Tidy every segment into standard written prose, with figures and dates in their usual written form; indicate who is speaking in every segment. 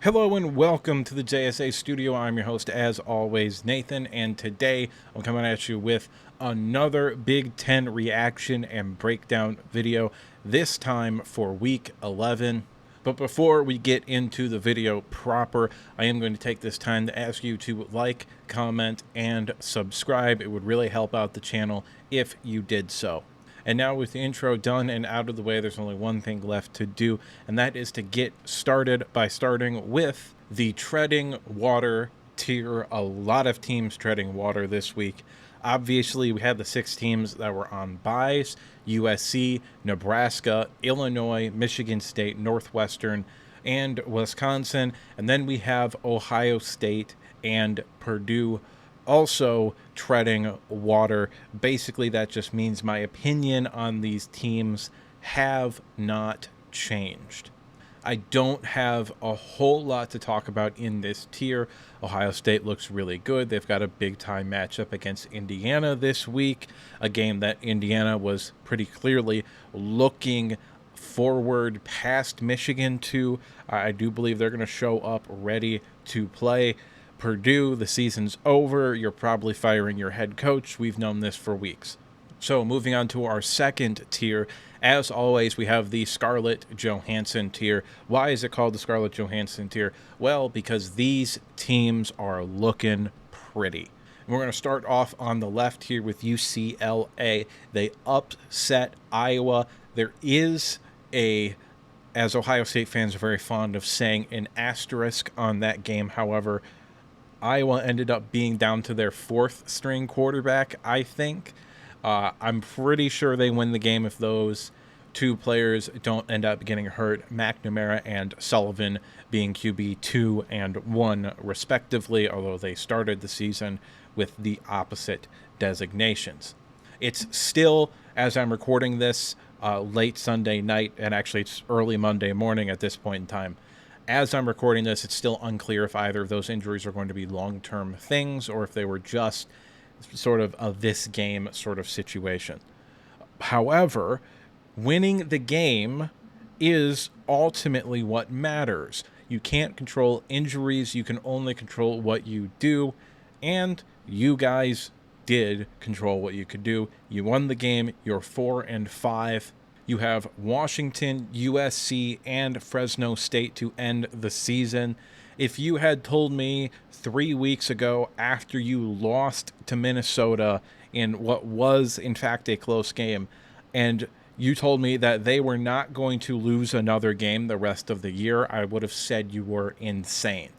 Speaker 1: Hello and welcome to the JSA studio. I'm your host, as always, Nathan, and today I'm coming at you with another Big Ten reaction and breakdown video, this time for Week 11. But before we get into the video proper, I am going to take this time to ask you to like, comment, and subscribe. It would really help out the channel if you did so. And now with the intro done and out of the way, there's only one thing left to do, and that is to get started by starting with the treading water tier. A lot of teams treading water this week. Obviously, we had the 6 teams that were on byes: USC, Nebraska, Illinois, Michigan State, Northwestern, and Wisconsin. And then we have Ohio State and Purdue also treading water. Basically, that just means my opinion on these teams have not changed. I don't have a whole lot to talk about in this tier. Ohio State looks really good. They've got a big-time matchup against Indiana this week, a game that Indiana was pretty clearly looking forward past Michigan to. I do believe they're going to show up ready to play. Purdue, the season's over. You're probably firing your head coach. We've known this for weeks. So moving on to our second tier, as always, we have the Scarlett Johansson tier. Why is it called the Scarlett Johansson tier? Well, because these teams are looking pretty. And we're going to start off on the left here with UCLA. They upset Iowa. There is as Ohio State fans are very fond of saying, an asterisk on that game. However, Iowa ended up being down to their 4th string quarterback, I think. I'm pretty sure they win the game if those 2 players don't end up getting hurt. McNamara and Sullivan being QB 2 and 1 respectively, although they started the season with the opposite designations. It's still, as I'm recording this, late Sunday night, and actually it's early Monday morning at this point in time. As I'm recording this, it's still unclear if either of those injuries are going to be long-term things or if they were just sort of a this game sort of situation. However, winning the game is ultimately what matters. You can't control injuries. You can only control what you do, and you guys did control what you could do. You won the game. You're 4-5. You have Washington, USC, and Fresno State to end the season. If you had told me 3 weeks ago, after you lost to Minnesota in what was, in fact, a close game, and you told me that they were not going to lose another game the rest of the year, I would have said you were insane.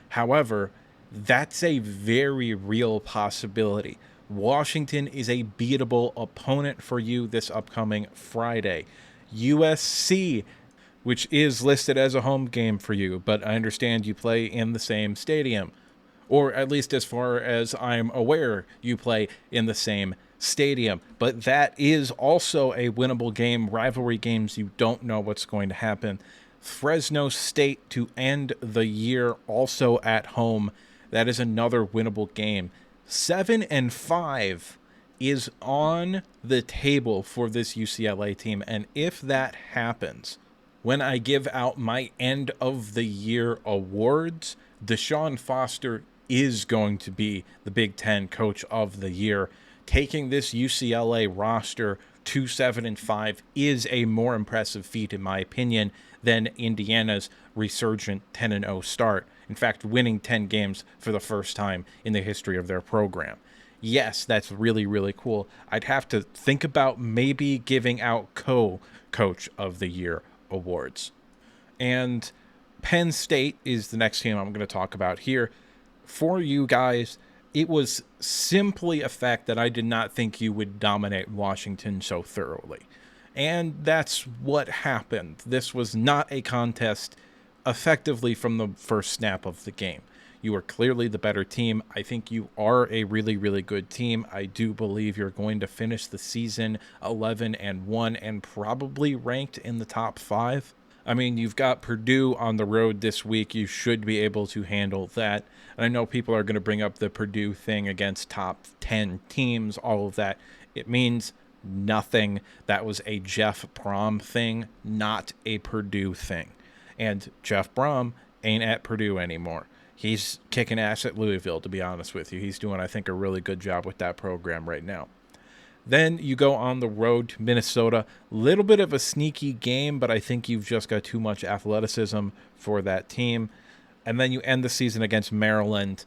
Speaker 1: However, that's a very real possibility. Washington is a beatable opponent for you this upcoming Friday. USC, which is listed as a home game for you, but I understand you play in the same stadium. Or at least as far as I'm aware, you play in the same stadium. But that is also a winnable game. Rivalry games, you don't know what's going to happen. Fresno State to end the year, also at home. That is another winnable game. 7-5 is on the table for this UCLA team, and if that happens, when I give out my end of the year awards, Deshaun Foster is going to be the Big Ten Coach of the Year. Taking this UCLA roster to 7-5 is a more impressive feat, in my opinion, than Indiana's resurgent 10-0 start. In fact, winning 10 games for the first time in the history of their program. Yes, that's really, really cool. I'd have to think about maybe giving out co-coach of the year awards. And Penn State is the next team I'm going to talk about here. For you guys, it was simply a fact that I did not think you would dominate Washington so thoroughly. And that's what happened. This was not a contest effectively from the first snap of the game. You are clearly the better team. I think you are a really, really good team. I do believe you're going to finish the season 11-1 and probably ranked in the top 5. I mean, you've got Purdue on the road this week. You should be able to handle that. And I know people are going to bring up the Purdue thing against top 10 teams, all of that. It means nothing. That was a Jeff Brom thing, not a Purdue thing. And Jeff Brom ain't at Purdue anymore. He's kicking ass at Louisville, to be honest with you. He's doing, I think, a really good job with that program right now. Then you go on the road to Minnesota. Little bit of a sneaky game, but I think you've just got too much athleticism for that team. And then you end the season against Maryland,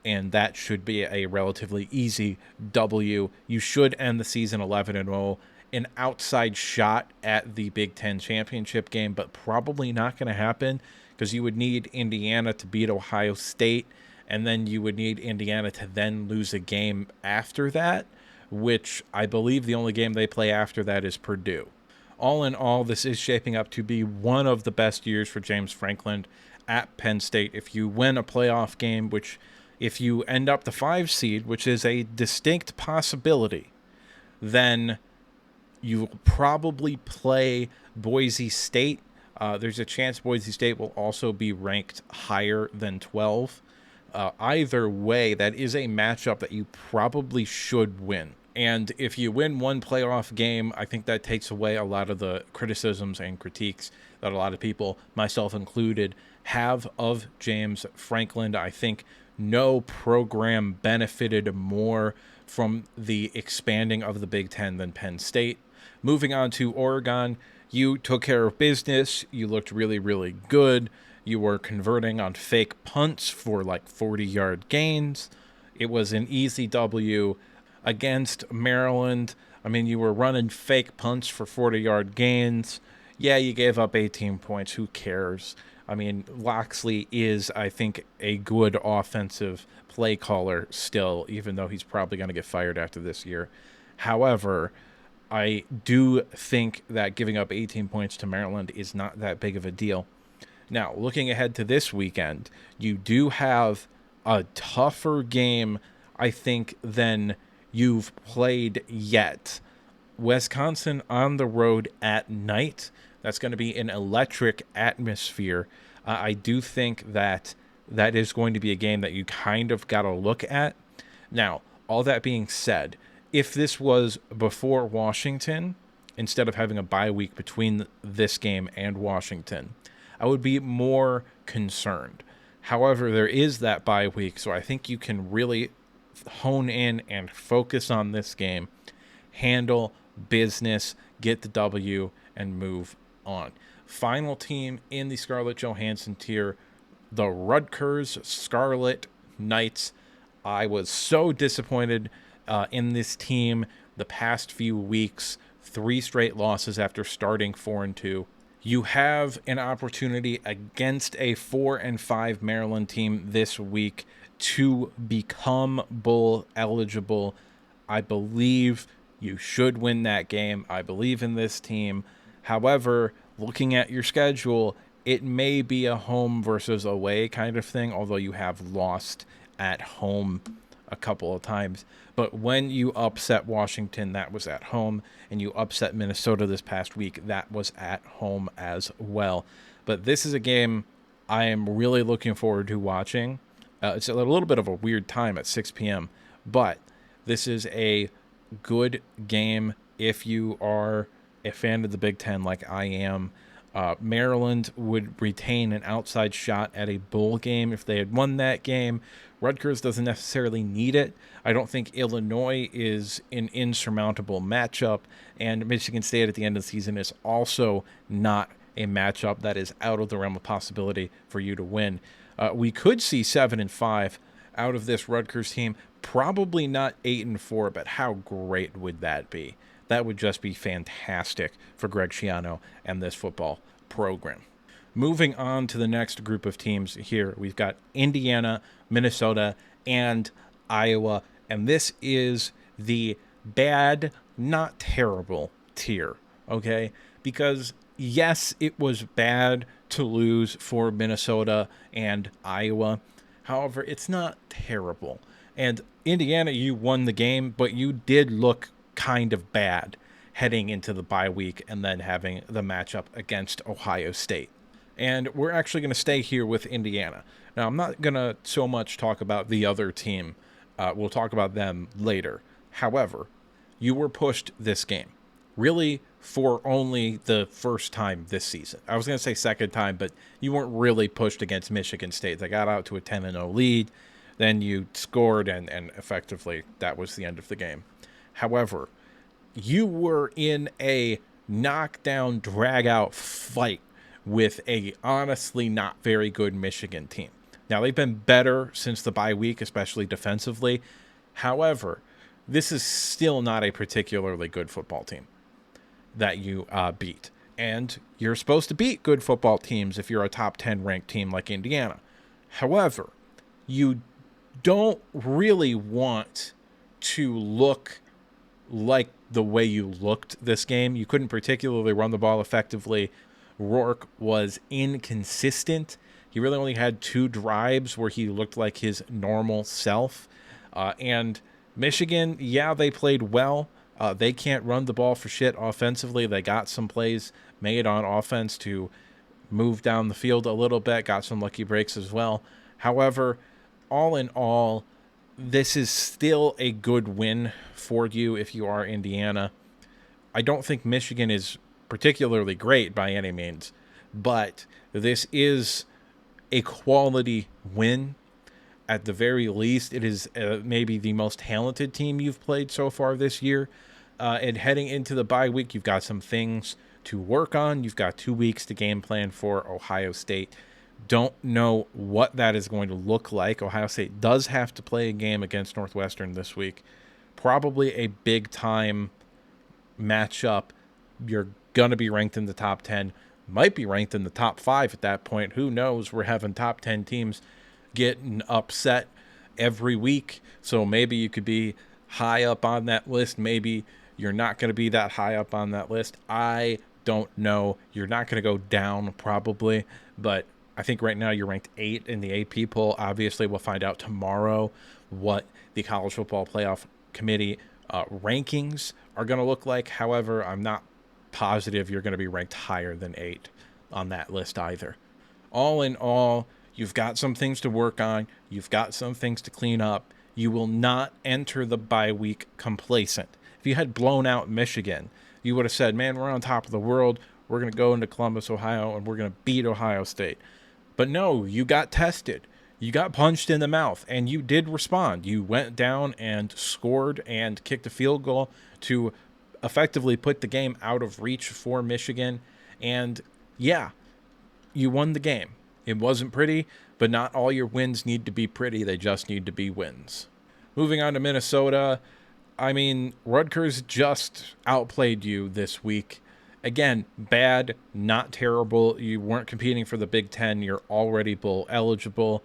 Speaker 1: and that should be a relatively easy W. You should end the season 11-0. An outside shot at the Big Ten championship game, but probably not going to happen because you would need Indiana to beat Ohio State, and then you would need Indiana to then lose a game after that, which I believe the only game they play after that is Purdue. All in all, this is shaping up to be one of the best years for James Franklin at Penn State. If you win a playoff game, which if you end up the 5 seed, which is a distinct possibility, then you'll probably play Boise State. There's a chance Boise State will also be ranked higher than 12. Either way, that is a matchup that you probably should win. And if you win one playoff game, I think that takes away a lot of the criticisms and critiques that a lot of people, myself included, have of James Franklin. I think no program benefited more from the expanding of the Big Ten than Penn State. Moving on to Oregon, you took care of business. You looked really, really good. You were converting on fake punts for like 40-yard gains. It was an easy W against Maryland. I mean, you were running fake punts for 40-yard gains. Yeah, you gave up 18 points. Who cares? I mean, Loxley is, I think, a good offensive play caller still, even though he's probably going to get fired after this year. However, I do think that giving up 18 points to Maryland is not that big of a deal. Now, looking ahead to this weekend, you do have a tougher game, I think, than you've played yet. Wisconsin on the road at night. That's going to be an electric atmosphere. I do think that that is going to be a game that you kind of got to look at. Now, all that being said, if this was before Washington, instead of having a bye week between this game and Washington, I would be more concerned. However, there is that bye week, so I think you can really hone in and focus on this game, handle business, get the W, and move on. Final team in the Scarlett Johansson tier, the Rutgers Scarlet Knights. I was so disappointed in this team the past few weeks. 3 straight losses after starting 4-2. You have an opportunity against a 4-5 Maryland team this week to become bowl eligible. I believe you should win that game. I believe in this team. However, looking at your schedule, it may be a home versus away kind of thing, although you have lost at home a couple of times. But when you upset Washington, that was at home, and you upset Minnesota this past week, that was at home as well. But this is a game I am really looking forward to watching. It's a little bit of a weird time at 6 p.m., but this is a good game if you are a fan of the Big Ten like I am. Maryland would retain an outside shot at a bowl game if they had won that game. Rutgers doesn't necessarily need it. I don't think Illinois is an insurmountable matchup, and Michigan State at the end of the season is also not a matchup that is out of the realm of possibility for you to win. We could see 7-5 out of this Rutgers team. Probably not 8-4, but how great would that be? That would just be fantastic for Greg Schiano and this football program. Moving on to the next group of teams here, we've got Indiana, Minnesota, and Iowa. And this is the bad, not terrible tier, okay? Because, yes, it was bad to lose for Minnesota and Iowa. However, it's not terrible. And Indiana, you won the game, but you did look kind of bad heading into the bye week and then having the matchup against Ohio State. And we're actually going to stay here with Indiana. Now, I'm not going to so much talk about the other team. We'll talk about them later. However, you were pushed this game. really for only the first time this season. I was going to say second time, but you weren't really pushed against Michigan State. They got out to a 10-0 lead, then you scored, and effectively that was the end of the game. However, you were in a knockdown, drag-out fight with a honestly not very good Michigan team. Now, they've been better since the bye week, especially defensively. However, this is still not a particularly good football team that you beat. And you're supposed to beat good football teams if you're a top 10 ranked team like Indiana. However, you don't really want to look like the way you looked this game. You couldn't particularly run the ball effectively. Rourke was inconsistent. He really only had 2 drives where he looked like his normal self. And Michigan, yeah, they played well. They can't run the ball for shit offensively. They got some plays made on offense to move down the field a little bit, got some lucky breaks as well. However, all in all, this is still a good win for you if you are Indiana. I don't think Michigan is particularly great by any means, but this is a quality win. At the very least, it is maybe the most talented team you've played so far this year. And heading into the bye week, you've got some things to work on. You've got 2 weeks to game plan for Ohio State. Don't know what that is going to look like. Ohio State does have to play a game against Northwestern this week. Probably a big-time matchup. You're going to be ranked in the top 10. Might be ranked in the top 5 at that point. Who knows? We're having top 10 teams getting upset every week. So maybe you could be high up on that list. Maybe you're not going to be that high up on that list. I don't know. You're not going to go down probably, but I think right now you're ranked 8 in the AP poll. Obviously, we'll find out tomorrow what the College Football Playoff Committee rankings are going to look like. However, I'm not positive you're going to be ranked higher than 8 on that list either. All in all, you've got some things to work on. You've got some things to clean up. You will not enter the bye week complacent. If you had blown out Michigan, you would have said, man, we're on top of the world. We're going to go into Columbus, Ohio, and we're going to beat Ohio State. But no, you got tested. You got punched in the mouth, and you did respond. You went down and scored and kicked a field goal to effectively put the game out of reach for Michigan. And yeah, you won the game. It wasn't pretty, but not all your wins need to be pretty. They just need to be wins. Moving on to Minnesota. I mean, Rutgers just outplayed you this week. Again, bad, not terrible. You weren't competing for the Big Ten. You're already bowl eligible.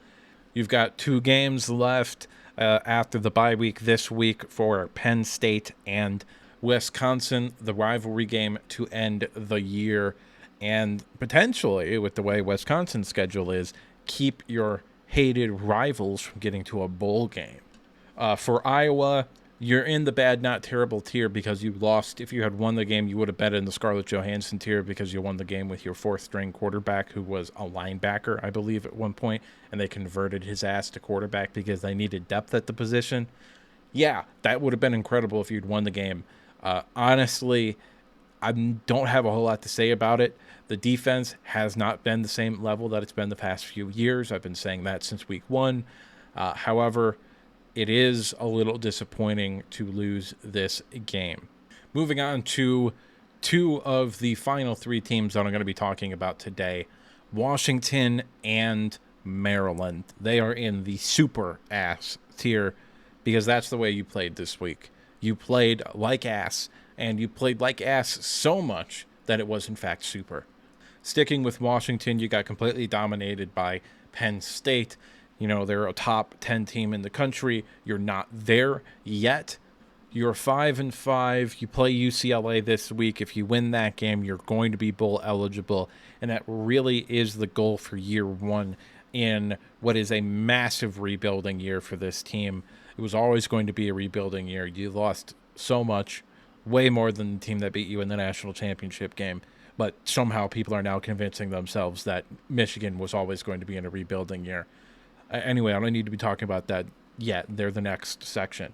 Speaker 1: You've got 2 games left after the bye week this week for Penn State and Wisconsin, the rivalry game to end the year. And potentially, with the way Wisconsin's schedule is, keep your hated rivals from getting to a bowl game. For Iowa, you're in the bad, not terrible tier because you lost. If you had won the game, you would have bet in the Scarlett Johansson tier because you won the game with your 4th-string quarterback who was a linebacker, I believe, at one point, and they converted his ass to quarterback because they needed depth at the position. Yeah, that would have been incredible if you'd won the game. Honestly, I don't have a whole lot to say about it. The defense has not been the same level that it's been the past few years. I've been saying that since week 1. However, it is a little disappointing to lose this game. Moving on to 2 of the final 3 teams that I'm going to be talking about today, Washington and Maryland. They are in the super ass tier because that's the way you played this week. You played like ass, and you played like ass so much that it was in fact super. Sticking with Washington, you got completely dominated by Penn State. You know, they're a top 10 team in the country. You're not there yet. You're 5-5. You play UCLA this week. If you win that game, you're going to be bowl eligible. And that really is the goal for year 1 in what is a massive rebuilding year for this team. It was always going to be a rebuilding year. You lost so much, way more than the team that beat you in the national championship game. But somehow people are now convincing themselves that Michigan was always going to be in a rebuilding year. Anyway, I don't need to be talking about that yet. They're the next section.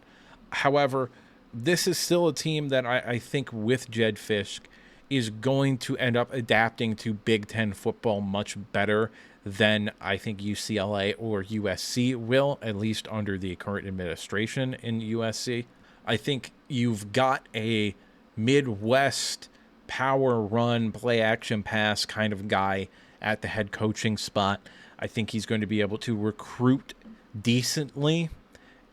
Speaker 1: However, this is still a team that I think with Jed Fisk is going to end up adapting to Big Ten football much better than I think UCLA or USC will, at least under the current administration in USC. I think you've got a Midwest power run, play action pass kind of guy at the head coaching spot. I think he's going to be able to recruit decently.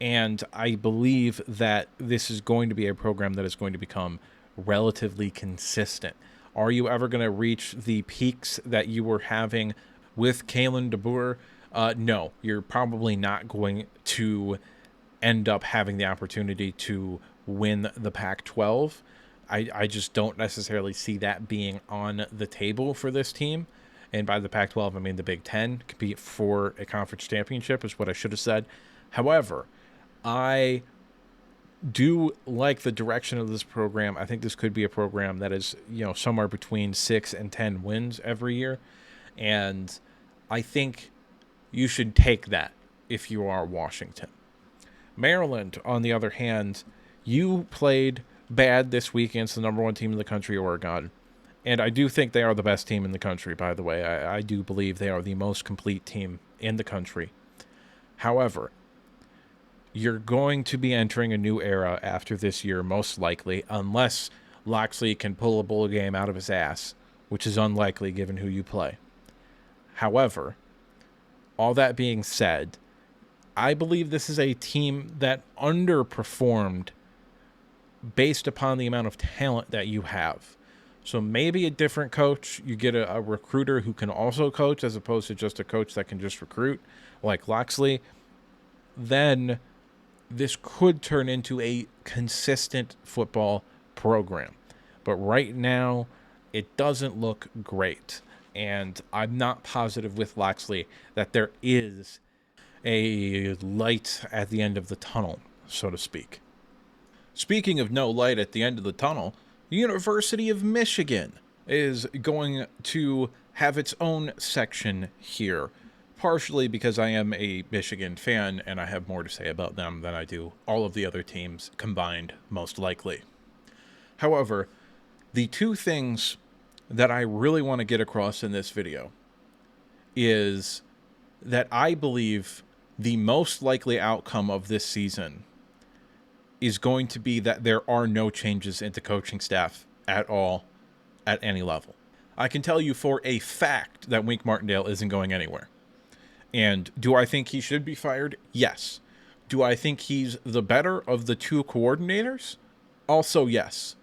Speaker 1: And I believe that this is going to be a program that is going to become relatively consistent. Are you ever going to reach the peaks that you were having with Kalen DeBoer? No, you're probably not going to end up having the opportunity to win the Pac-12. I just don't necessarily see that being on the table for this team. And by the Pac-12, I mean the Big Ten. Compete for a conference championship is what I should have said. However, I do like the direction of this program. I think this could be a program that is, somewhere between 6 and 10 wins every year. And I think you should take that if you are Washington. Maryland, on the other hand, you played bad this week against the number one team in the country, Oregon. And I do think they are the best team in the country, by the way. I do believe they are the most complete team in the country. However, you're going to be entering a new era after this year, most likely, unless Loxley can pull a bowl game out of his ass, which is unlikely given who you play. However, all that being said, I believe this is a team that underperformed based upon the amount of talent that you have. So maybe a different coach, you get a recruiter who can also coach as opposed to just a coach that can just recruit like Loxley, then this could turn into a consistent football program. But right now, it doesn't look great. And I'm not positive with Loxley that there is a light at the end of the tunnel, so to speak. Speaking of no light at the end of the tunnel, the University of Michigan is going to have its own section here, partially because I am a Michigan fan and I have more to say about them than I do all of the other teams combined, most likely. However, the two things that I really want to get across in this video is that I believe the most likely outcome of this season is going to be that there are no changes into coaching staff at all at any level. I can tell you for a fact that Wink Martindale isn't going anywhere. And do I think he should be fired? Yes. Do I think he's the better of the two coordinators? Also, yes.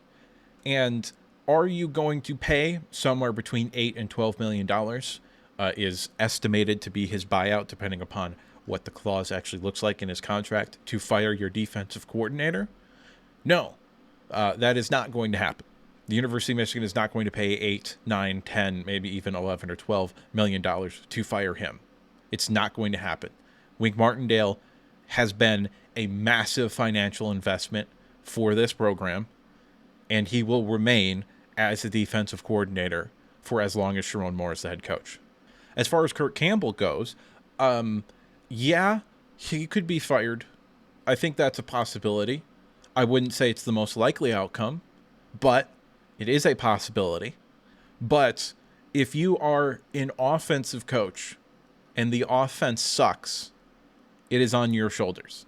Speaker 1: And are you going to pay somewhere between $8 and $12 million is estimated to be his buyout, depending upon what the clause actually looks like in his contract, to fire your defensive coordinator? No, that is not going to happen. The University of Michigan is not going to pay 8, 9, 10, maybe even 11 or $12 million to fire him. It's not going to happen. Wink Martindale has been a massive financial investment for this program, and he will remain as a defensive coordinator for as long as Sharon Moore is the head coach. As far as Kurt Campbell goes, yeah, he could be fired. I think that's a possibility. I wouldn't say it's the most likely outcome, but it is a possibility. But if you are an offensive coach and the offense sucks, it is on your shoulders.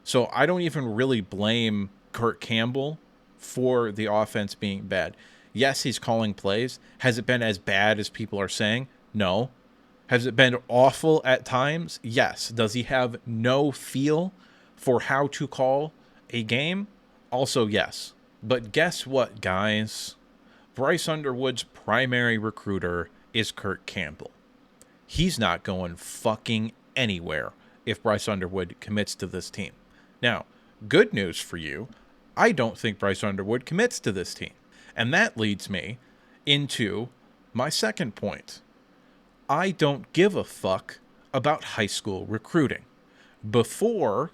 Speaker 1: So I don't even really blame Kurt Campbell for the offense being bad. Yes, he's calling plays. Has it been as bad as people are saying? No. Has it been awful at times? Yes. Does he have no feel for how to call a game? Also, yes. But guess what, guys? Bryce Underwood's primary recruiter is Kurt Campbell. He's not going fucking anywhere if Bryce Underwood commits to this team. Now, good news for you, I don't think Bryce Underwood commits to this team. And that leads me into my second point. I don't give a fuck about high school recruiting. Before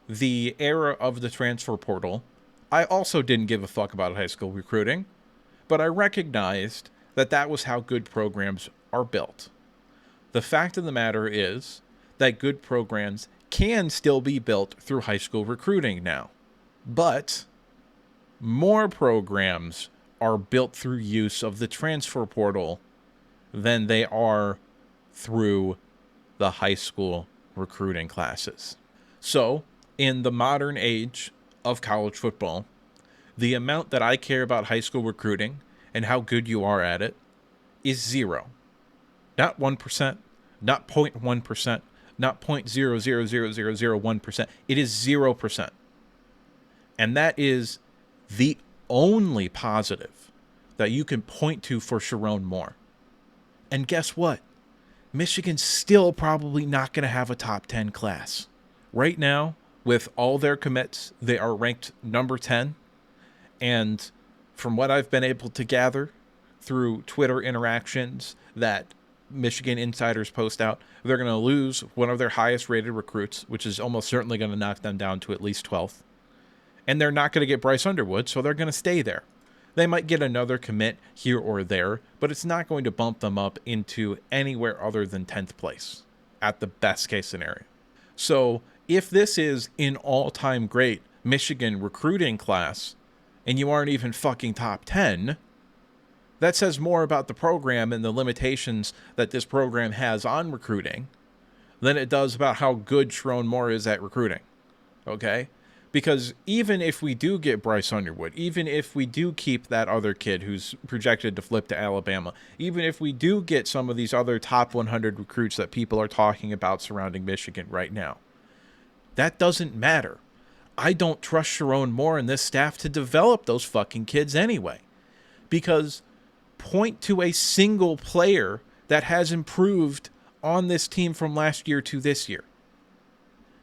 Speaker 1: the era of the transfer portal, I also didn't give a fuck about high school recruiting, but I recognized that that was how good programs are built. The fact of the matter is that good programs can still be built through high school recruiting now. But more programs are built through use of the transfer portal than they are through the high school recruiting classes. So, in the modern age of college football, the amount that I care about high school recruiting and how good you are at it is zero. Not 1%, not 0.1%, not 0.00001%. It is 0%. And that is the only positive that you can point to for Sharon Moore. And guess what? Michigan's still probably not going to have a top 10 class. Right now, with all their commits, they are ranked number 10. And from what I've been able to gather through Twitter interactions that Michigan insiders post out, they're going to lose one of their highest rated recruits, which is almost certainly going to knock them down to at least 12th. And they're not going to get Bryce Underwood, so they're going to stay there. They might get another commit here or there, but it's not going to bump them up into anywhere other than 10th place at the best case scenario. So if this is an all-time great Michigan recruiting class and you aren't even fucking top 10, that says more about the program and the limitations that this program has on recruiting than it does about how good Sharon Moore is at recruiting. Okay? Because even if we do get Bryce Underwood, even if we do keep that other kid who's projected to flip to Alabama, even if we do get some of these other top 100 recruits that people are talking about surrounding Michigan right now, that doesn't matter. I don't trust Sharon Moore and this staff to develop those fucking kids anyway. Because point to a single player that has improved on this team from last year to this year.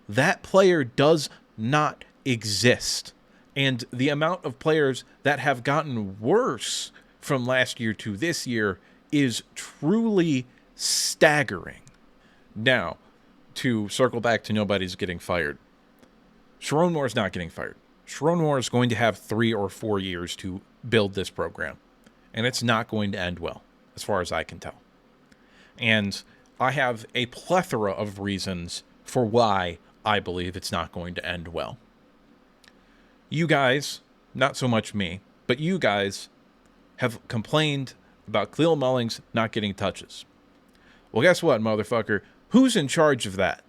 Speaker 1: That player does not exist. And the amount of players that have gotten worse from last year to this year is truly staggering. Now, to circle back to nobody's getting fired. Sharon Moore is not getting fired. Sharon Moore is going to have 3 or 4 years to build this program. And it's not going to end well, as far as I can tell. And I have a plethora of reasons for why I believe it's not going to end well. You guys, not so much me, but you guys have complained about Khalil Mullings not getting touches. Well, guess what, motherfucker? Who's in charge of that?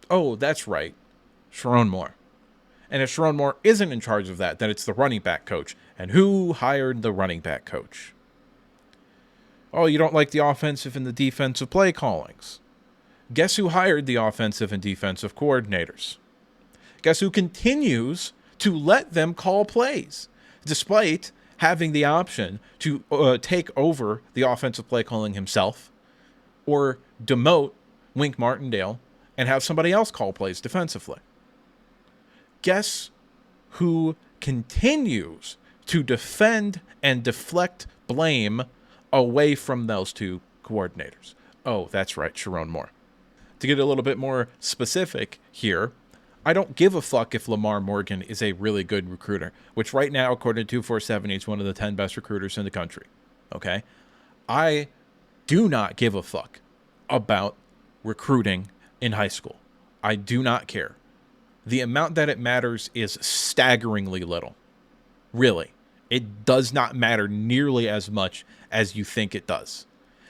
Speaker 1: Oh, that's right, Sharon Moore. And if Sharon Moore isn't in charge of that, then it's the running back coach. And who hired the running back coach? Oh, you don't like the offensive and the defensive play callings. Guess who hired the offensive and defensive coordinators? Guess who continues to let them call plays, despite having the option to take over the offensive play calling himself or demote Wink Martindale and have somebody else call plays defensively? Guess who continues to defend and deflect blame away from those two coordinators? Oh, that's right, Sharon Moore. To get a little bit more specific here, I don't give a fuck if Lamar Morgan is a really good recruiter, which right now, according to 247, he's one of the 10 best recruiters in the country. Okay? I do not give a fuck about recruiting in high school. I do not care. The amount that it matters is staggeringly little. Really. It does not matter nearly as much as you think it does.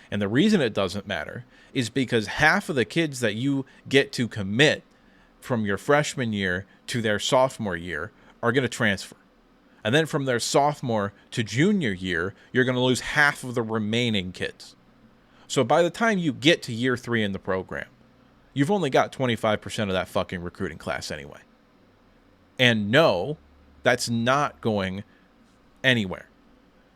Speaker 1: And the reason it doesn't matter is because half of the kids that you get to commit from your freshman year to their sophomore year are going to transfer. And then from their sophomore to junior year, you're going to lose half of the remaining kids. So by the time you get to year 3 in the program, you've only got 25% of that fucking recruiting class anyway. And no, that's not going anywhere.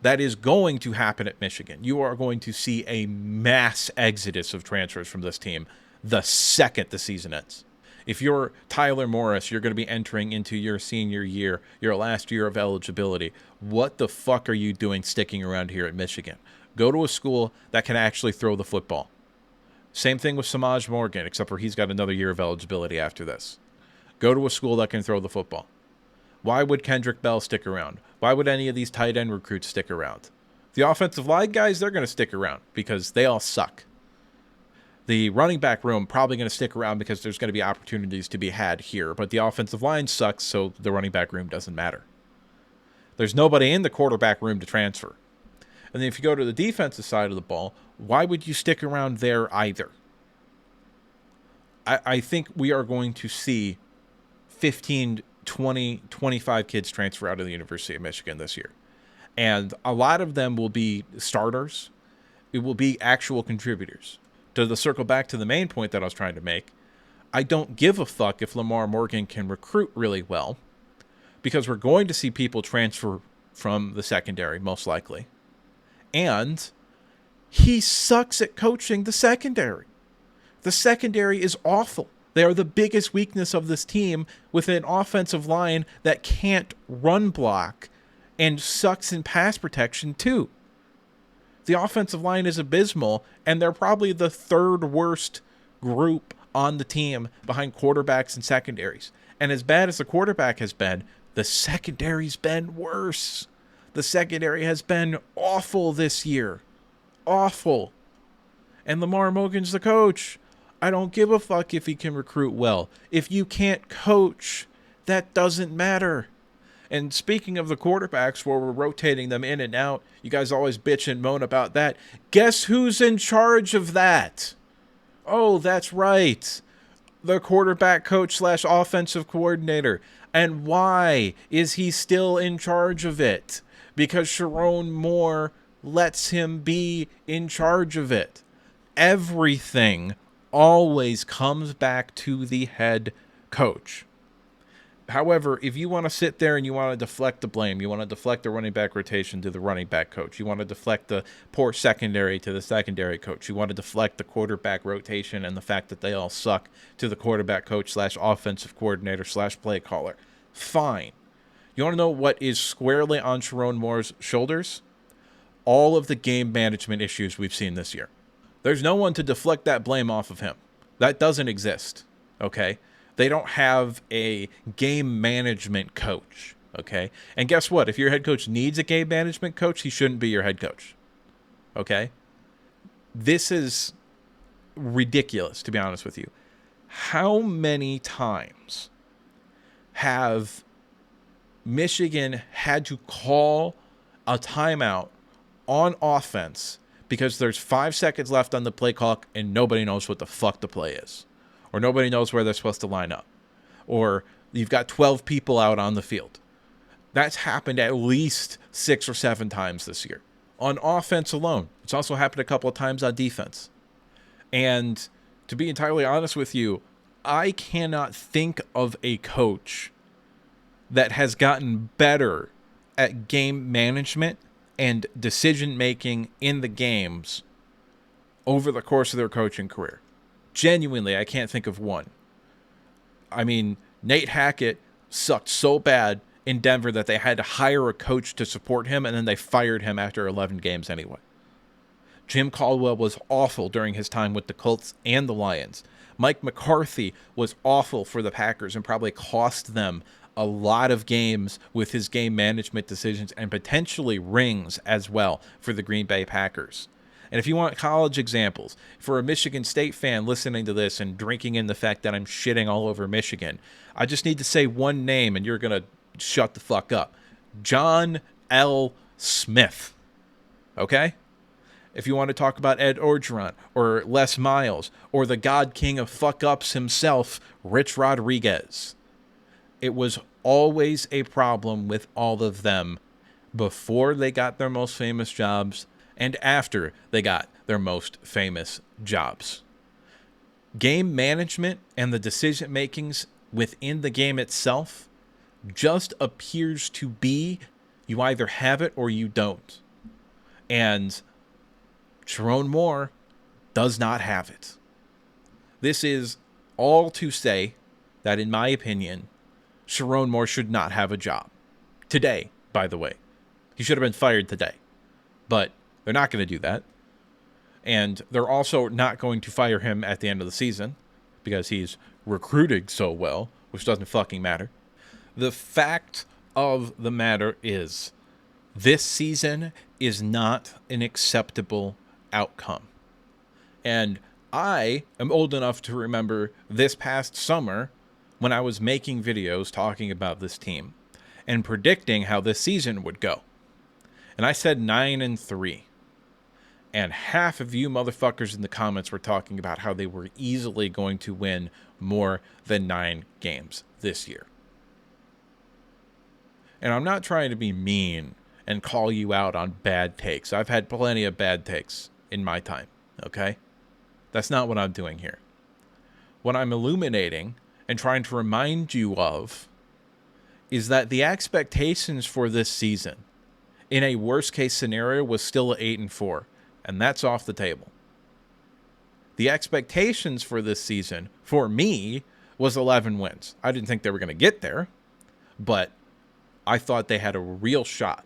Speaker 1: That is going to happen at Michigan. You are going to see a mass exodus of transfers from this team the second the season ends. If you're Tyler Morris, you're going to be entering into your senior year, your last year of eligibility. What the fuck are you doing sticking around here at Michigan? Go to a school that can actually throw the football. Same thing with Samaj Morgan, except for he's got another year of eligibility after this. Go to a school that can throw the football. Why would Kendrick Bell stick around? Why would any of these tight end recruits stick around? The offensive line guys, they're going to stick around because they all suck. The running back room probably going to stick around because there's going to be opportunities to be had here. But the offensive line sucks, so the running back room doesn't matter. There's nobody in the quarterback room to transfer. And then if you go to the defensive side of the ball, why would you stick around there either? I think we are going to see 15, 20, 25 kids transfer out of the University of Michigan this year. And a lot of them will be starters. It will be actual contributors. To circle back to the main point that I was trying to make, I don't give a fuck if Lamar Morgan can recruit really well, because we're going to see people transfer from the secondary, most likely. And he sucks at coaching the secondary. The secondary is awful. They are the biggest weakness of this team, with an offensive line that can't run block and sucks in pass protection too. The offensive line is abysmal, and they're probably the third worst group on the team behind quarterbacks and secondaries. And as bad as the quarterback has been, the secondary's been worse. The secondary has been awful this year. Awful. And Lamar Morgan's the coach. I don't give a fuck if he can recruit well. If you can't coach, that doesn't matter. And speaking of the quarterbacks, where we're rotating them in and out, you guys always bitch and moan about that. Guess who's in charge of that? Oh, that's right. The quarterback coach / offensive coordinator. And why is he still in charge of it? Because Sharon Moore lets him be in charge of it. Everything always comes back to the head coach. However, if you want to sit there and you want to deflect the blame, you want to deflect the running back rotation to the running back coach, you want to deflect the poor secondary to the secondary coach, you want to deflect the quarterback rotation and the fact that they all suck to the quarterback coach / offensive coordinator / play caller, fine. You want to know what is squarely on Sharon Moore's shoulders? All of the game management issues we've seen this year. There's no one to deflect that blame off of him. That doesn't exist, okay? They don't have a game management coach, okay? And guess what? If your head coach needs a game management coach, he shouldn't be your head coach, okay? This is ridiculous, to be honest with you. How many times have Michigan had to call a timeout on offense because there's 5 seconds left on the play clock and nobody knows what the fuck the play is? Or nobody knows where they're supposed to line up? Or you've got 12 people out on the field. That's happened at least 6 or 7 times this year. On offense alone. It's also happened a couple of times on defense. And to be entirely honest with you, I cannot think of a coach that has gotten better at game management and decision-making in the games over the course of their coaching career. Genuinely, I can't think of one. I mean, Nate Hackett sucked so bad in Denver that they had to hire a coach to support him, and then they fired him after 11 games anyway. Jim Caldwell was awful during his time with the Colts and the Lions. Mike McCarthy was awful for the Packers and probably cost them a lot of games with his game management decisions, and potentially rings as well for the Green Bay Packers. And if you want college examples, for a Michigan State fan listening to this and drinking in the fact that I'm shitting all over Michigan, I just need to say one name and you're going to shut the fuck up. John L. Smith. Okay? If you want to talk about Ed Orgeron or Les Miles or the God King of fuck-ups himself, Rich Rodriguez. It was always a problem with all of them before they got their most famous jobs and after they got their most famous jobs. Game management and the decision makings within the game itself just appears to be you either have it or you don't. And Sharon Moore does not have it. This is all to say that, in my opinion, Sharon Moore should not have a job. Today, by the way. He should have been fired today. But they're not going to do that. And they're also not going to fire him at the end of the season because he's recruiting so well, which doesn't fucking matter. The fact of the matter is, this season is not an acceptable outcome. And I am old enough to remember this past summer when I was making videos talking about this team and predicting how this season would go. And I said 9-3. And half of you motherfuckers in the comments were talking about how they were easily going to win more than 9 games this year. And I'm not trying to be mean and call you out on bad takes. I've had plenty of bad takes in my time, okay? That's not what I'm doing here. What I'm illuminating and trying to remind you of is that the expectations for this season in a worst case scenario was still 8-4, and that's off the table. The expectations for this season for me was 11 wins. I didn't think they were going to get there, but I thought they had a real shot.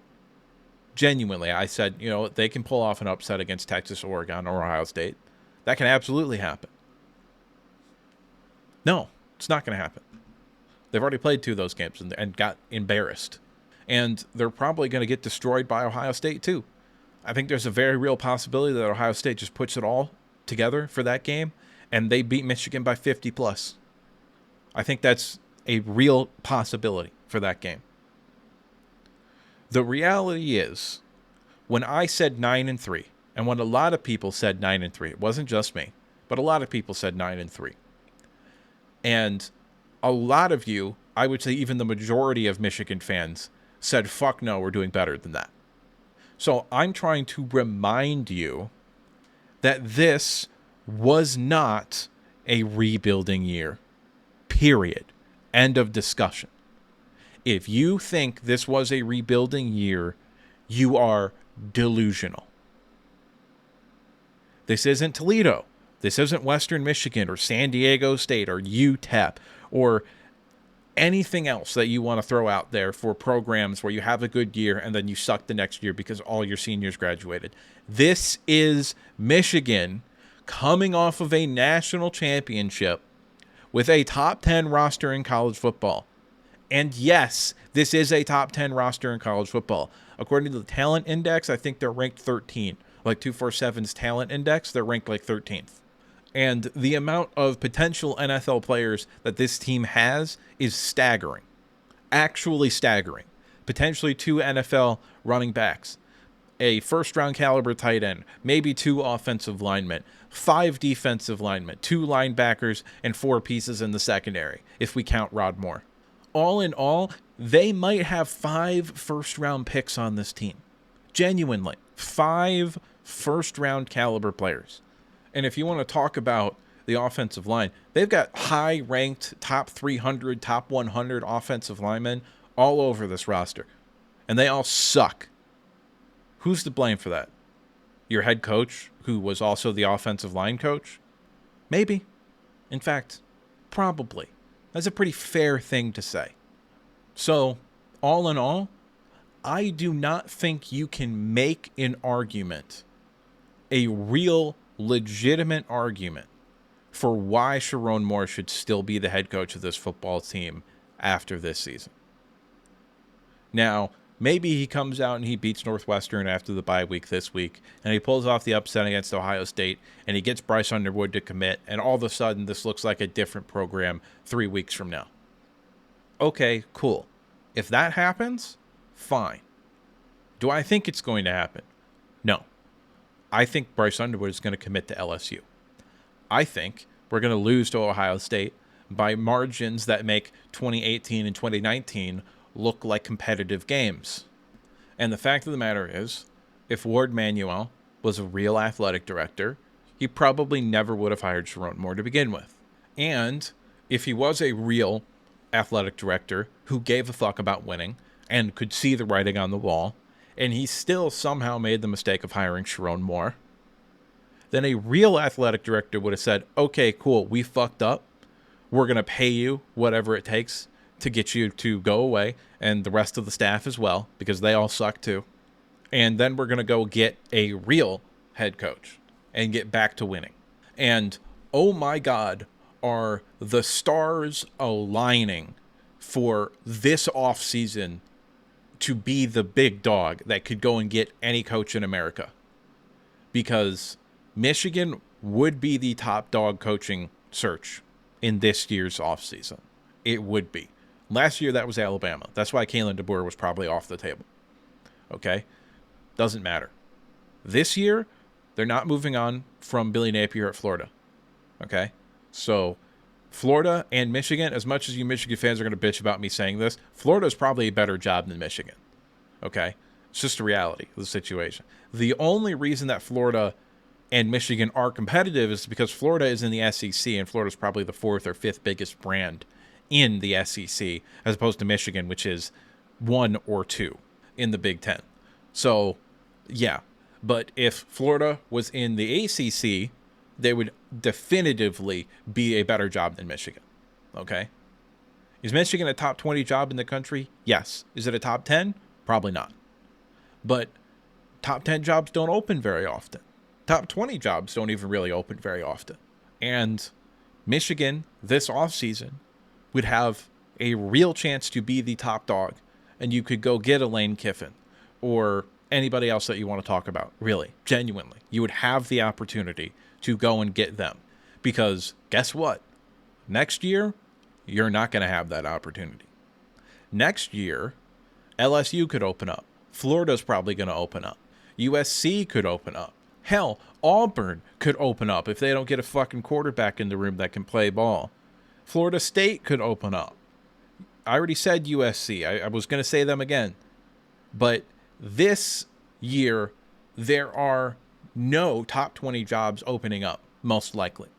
Speaker 1: Genuinely, I said, they can pull off an upset against Texas, Oregon, or Ohio State. That can absolutely happen. No, it's not going to happen. They've already played 2 of those games and got embarrassed. And they're probably going to get destroyed by Ohio State, too. I think there's a very real possibility that Ohio State just puts it all together for that game, and they beat Michigan by 50+. I think that's a real possibility for that game. The reality is, when I said 9-3, and when a lot of people said 9-3, it wasn't just me, but a lot of people said 9-3. And a lot of you, I would say even the majority of Michigan fans, said, fuck no, we're doing better than that. So I'm trying to remind you that this was not a rebuilding year. Period. End of discussion. If you think this was a rebuilding year, you are delusional. This isn't Toledo. This isn't Western Michigan or San Diego State or UTEP or anything else that you want to throw out there for programs where you have a good year and then you suck the next year because all your seniors graduated. This is Michigan coming off of a national championship with a top 10 roster in college football. And yes, this is a top 10 roster in college football. According to the talent index, I think they're ranked 13. Like 247's talent index, they're ranked like 13th. And the amount of potential NFL players that this team has is staggering. Actually staggering. Potentially 2 NFL running backs, a first-round caliber tight end, maybe 2 offensive linemen, 5 defensive linemen, 2 linebackers, and 4 pieces in the secondary, if we count Rod Moore. All in all, they might have 5 first-round picks on this team. Genuinely, 5 first-round caliber players. And if you want to talk about the offensive line, they've got high-ranked top 300, top 100 offensive linemen all over this roster. And they all suck. Who's to blame for that? Your head coach, who was also the offensive line coach? Maybe. In fact, probably. That's a pretty fair thing to say. So, all in all, I do not think you can make an argument, a real, legitimate argument, for why Sherrone Moore should still be the head coach of this football team after this season. Now, maybe he comes out and he beats Northwestern after the bye week this week, and he pulls off the upset against Ohio State, and he gets Bryce Underwood to commit, and all of a sudden this looks like a different program 3 weeks from now. Okay, cool. If that happens, fine. Do I think it's going to happen? No. I think Bryce Underwood is going to commit to LSU. I think we're going to lose to Ohio State by margins that make 2018 and 2019 look like competitive games. And the fact of the matter is, if Ward Manuel was a real athletic director, he probably never would have hired Sherrone Moore to begin with. And if he was a real athletic director who gave a fuck about winning and could see the writing on the wall, and he still somehow made the mistake of hiring Sherrone Moore, then a real athletic director would have said, okay, cool, we fucked up. We're going to pay you whatever it takes to get you to go away, and the rest of the staff as well, because they all suck too. And then we're going to go get a real head coach and get back to winning. And oh my God, are the stars aligning for this offseason to be the big dog that could go and get any coach in America. Because Michigan would be the top dog coaching search in this year's offseason. It would be. Last year, that was Alabama. That's why Kalen DeBoer was probably off the table. Okay? Doesn't matter. This year, they're not moving on from Billy Napier at Florida. Okay? So, Florida and Michigan, as much as you Michigan fans are going to bitch about me saying this, Florida is probably a better job than Michigan. Okay? It's just the reality of the situation. The only reason that Florida and Michigan are competitive is because Florida is in the SEC, and Florida is probably the fourth or fifth biggest brand in the SEC, as opposed to Michigan, which is 1 or 2 in the Big Ten. So, yeah. But if Florida was in the ACC, they would definitively be a better job than Michigan. Okay? Is Michigan a top 20 job in the country? Yes. Is it a top 10? Probably not. But top 10 jobs don't open very often. Top 20 jobs don't even really open very often. And Michigan, this offseason, would have a real chance to be the top dog. And you could go get a Lane Kiffin or anybody else that you want to talk about. Really, genuinely. You would have the opportunity to go and get them. Because guess what? Next year, you're not going to have that opportunity. Next year, LSU could open up. Florida's probably going to open up. USC could open up. Hell, Auburn could open up if they don't get a fucking quarterback in the room that can play ball. Florida State could open up. I already said USC. I was going to say them again. But this year, there are no top 20 jobs opening up, most likely.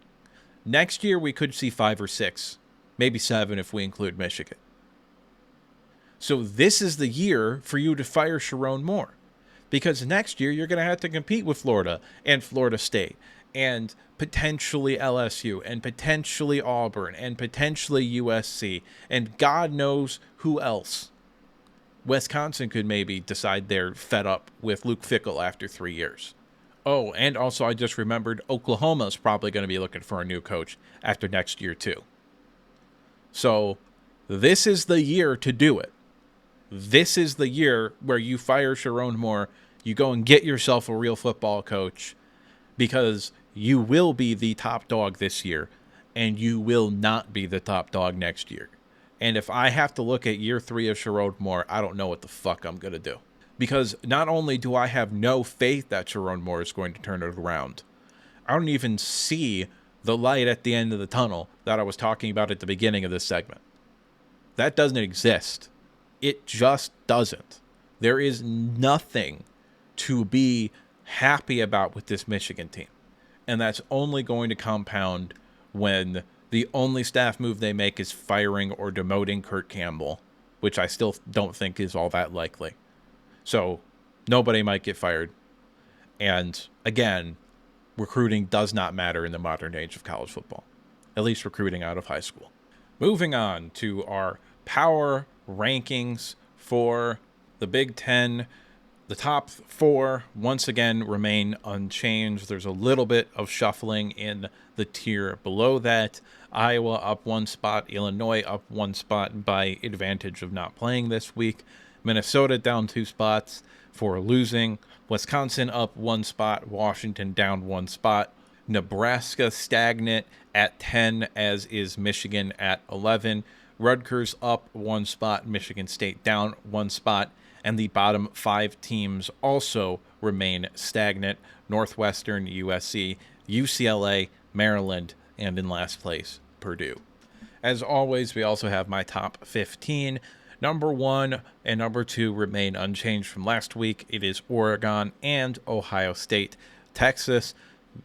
Speaker 1: Next year, we could see 5 or 6, maybe 7 if we include Michigan. So this is the year for you to fire Sharon Moore. Because next year, you're going to have to compete with Florida and Florida State and potentially LSU and potentially Auburn and potentially USC and God knows who else. Wisconsin could maybe decide they're fed up with Luke Fickell after 3 years. Oh, and also I just remembered Oklahoma's probably going to be looking for a new coach after next year too. So this is the year to do it. This is the year where you fire Sharon Moore, you go and get yourself a real football coach, because you will be the top dog this year, and you will not be the top dog next year. And if I have to look at year 3 of Sharon Moore, I don't know what the fuck I'm going to do. Because not only do I have no faith that Sharon Moore is going to turn it around, I don't even see the light at the end of the tunnel that I was talking about at the beginning of this segment. That doesn't exist. It just doesn't. There is nothing to be happy about with this Michigan team. And that's only going to compound when the only staff move they make is firing or demoting Kurt Campbell, which I still don't think is all that likely. So nobody might get fired. And again, recruiting does not matter in the modern age of college football, at least recruiting out of high school. Moving on to our power rankings for the Big Ten. The top 4, once again, remain unchanged. There's a little bit of shuffling in the tier below that. Iowa up 1 spot, Illinois up 1 spot by advantage of not playing this week. Minnesota down 2 spots for losing. Wisconsin up 1 spot, Washington down 1 spot. Nebraska stagnant at 10, as is Michigan at 11. Rutgers up 1 spot, Michigan State down 1 spot, and the bottom 5 teams also remain stagnant. Northwestern, USC, UCLA, Maryland, and in last place, Purdue. As always, we also have my top 15. Number 1 and number 2 remain unchanged from last week. It is Oregon and Ohio State. Texas,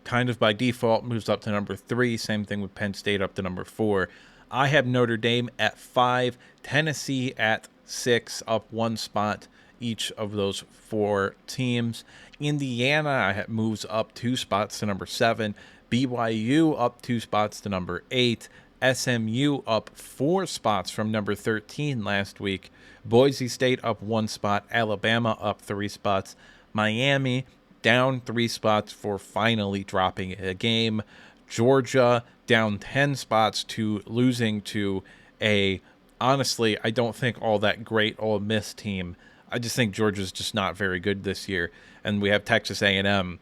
Speaker 1: kind of by default, moves up to number 3. Same thing with Penn State up to number 4. I have Notre Dame at 5, Tennessee at 6, up 1 spot, each of those 4 teams. Indiana moves up 2 spots to number 7, BYU up 2 spots to number 8, SMU up 4 spots from number 13 last week, Boise State up 1 spot, Alabama up 3 spots, Miami down 3 spots for finally dropping a game, Georgia down 10 spots to losing to a, honestly, I don't think all that great Ole Miss team. I just think Georgia's just not very good this year. And we have Texas A&M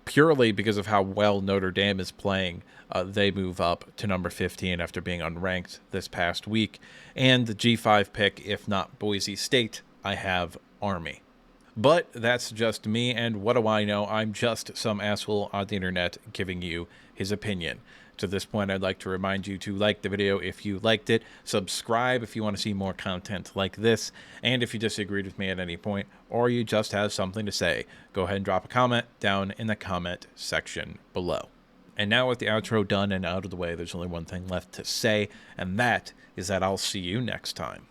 Speaker 1: purely because of how well Notre Dame is playing. They move up to number 15 after being unranked this past week. And the G5 pick, if not Boise State, I have Army. But that's just me, and what do I know? I'm just some asshole on the internet giving you his opinion. To this point, I'd like to remind you to like the video if you liked it, subscribe if you want to see more content like this, and if you disagreed with me at any point, or you just have something to say, go ahead and drop a comment down in the comment section below. And now with the outro done and out of the way, there's only one thing left to say, and that is that I'll see you next time.